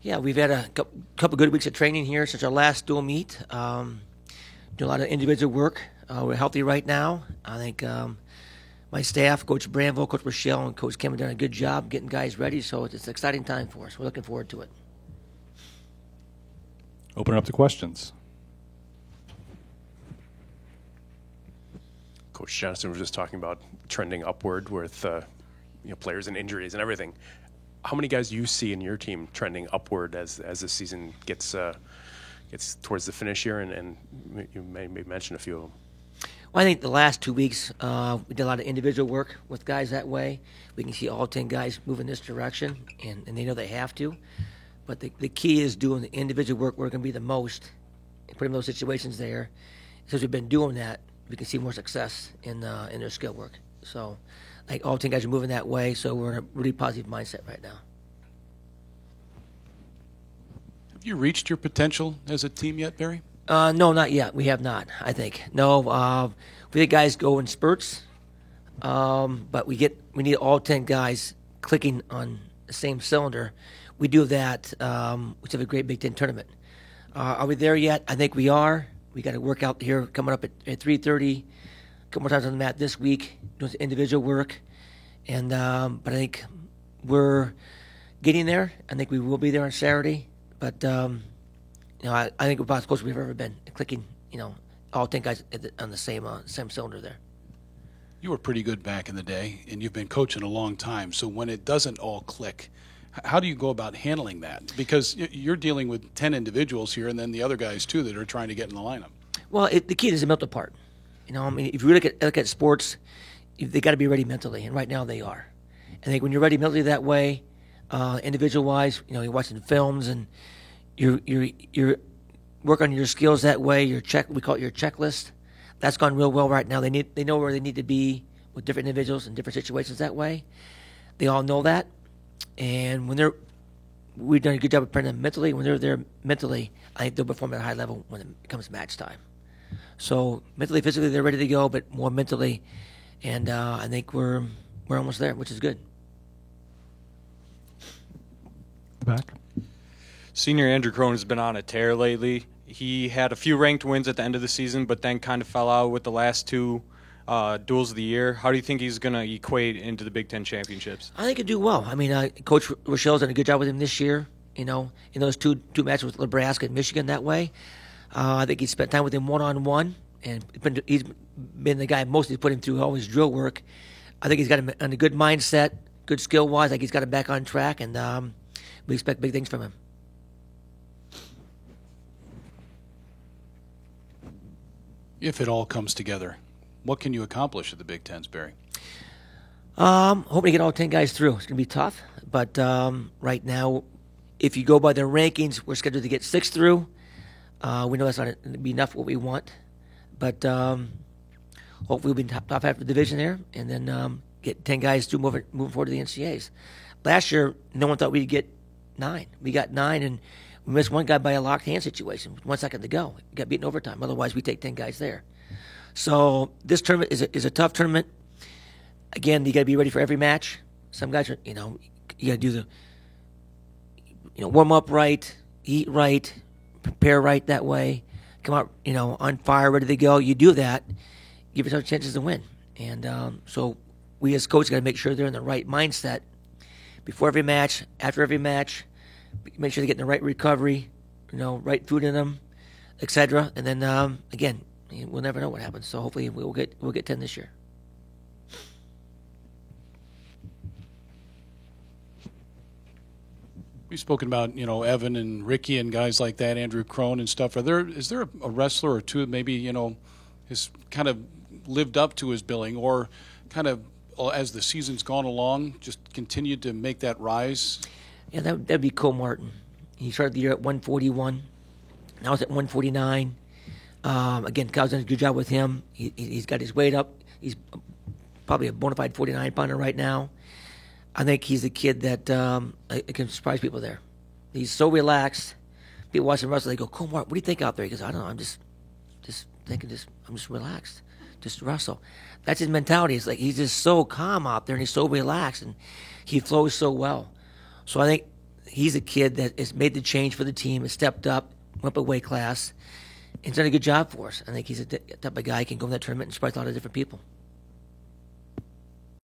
Yeah, we've had a couple good weeks of training here since our last dual meet. Do a lot of individual work. We're healthy right now. I think my staff, Coach Branville, Coach Rochelle, and Coach Kim have done a good job getting guys ready, so it's an exciting time for us. We're looking forward to it. Open it up to questions. Coach Johnson was just talking about trending upward with players and injuries and everything. How many guys do you see in your team trending upward as the season gets towards the finish here? And you may mention a few of them. Well, I think the last 2 weeks we did a lot of individual work with guys that way. We can see all 10 guys move in this direction, and they know they have to. But the key is doing the individual work where it can be the most and putting those situations there. Since we've been doing that, we can see more success in their skill work. So, like all 10 guys are moving that way, so we're in a really positive mindset right now. Have you reached your potential as a team yet, Barry? No, not yet. We have not, I think. No, we let guys go in spurts, but we need all 10 guys clicking on the same cylinder. We do that. We have a great Big Ten tournament. Are we there yet? I think we are. We got to work out here coming up at 3:30. A couple more times on the mat this week, doing some individual work, and but I think we're getting there. I think we will be there on Saturday, but I think we're about as close as we've ever been. Clicking, all 10 guys on the same cylinder there. You were pretty good back in the day, and you've been coaching a long time. So when it doesn't all click, how do you go about handling that? Because you're dealing with 10 individuals here, and then the other guys too that are trying to get in the lineup. Well, the key is the mental part. If you look at sports, they got to be ready mentally, and right now they are. I think when you're ready mentally that way, individual-wise, you're watching films and you're work on your skills that way. We call it your checklist. That's gone real well right now. They know where they need to be with different individuals in different situations that way. They all know that, and we've done a good job of preparing them mentally. When they're there mentally, I think they'll perform at a high level when it comes match time. So mentally, physically, they're ready to go, but more mentally, and I think we're almost there, which is good. Back. Senior Andrew Crone has been on a tear lately. He had a few ranked wins at the end of the season, but then kind of fell out with the last two duels of the year. How do you think he's going to equate into the Big Ten championships? I think he'll do well. Coach Rochelle's done a good job with him this year, in those two matches with Nebraska and Michigan that way. I think he spent time with him one-on-one, and he's been the guy mostly put him through all his drill work. I think he's got him on a good mindset, good skill-wise. I think he's got him back on track, and we expect big things from him. If it all comes together, what can you accomplish at the Big Ten, Barry? Hoping to get all 10 guys through. It's going to be tough, but right now, if you go by the rankings, we're scheduled to get 6 through. We know that's not going to be enough what we want, but hopefully we'll be in top half of the division there, and then get 10 guys through moving forward to the NCAAs. Last year, no one thought we'd get 9. We got 9, and we missed one guy by a locked hand situation. 1 second to go. We got beaten overtime. Otherwise, we take 10 guys there. So this tournament is a tough tournament. Again, you got to be ready for every match. Some guys are, you got to do the, warm up right, eat right, prepare right that way, come out, on fire, ready to go. You do that, give yourself chances to win. And so we as coaches got to make sure they're in the right mindset before every match, after every match. Make sure they're getting the right recovery, right food in them, etc. And then again, we'll never know what happens. So hopefully we'll get 10 this year. We've spoken about, Evan and Ricky and guys like that, Andrew Crone and stuff. Is there a wrestler or two maybe, has kind of lived up to his billing, or kind of as the season's gone along, just continued to make that rise? Yeah, that'd be Cole Martin. He started the year at 141. Now he's at 149. Again, Kyle's done a good job with him. He's got his weight up. He's probably a bona fide 49-pounder right now. I think he's a kid that can surprise people there. He's so relaxed. People watch him wrestle, they go, Cole Martin, what do you think out there? He goes, I don't know, I'm just thinking, I'm just relaxed. Just wrestle. That's his mentality. It's like he's just so calm out there, and he's so relaxed, and he flows so well. So I think he's a kid that has made the change for the team, has stepped up, went up a weight class, and done a good job for us. I think he's a type of guy who can go in that tournament and surprise a lot of different people.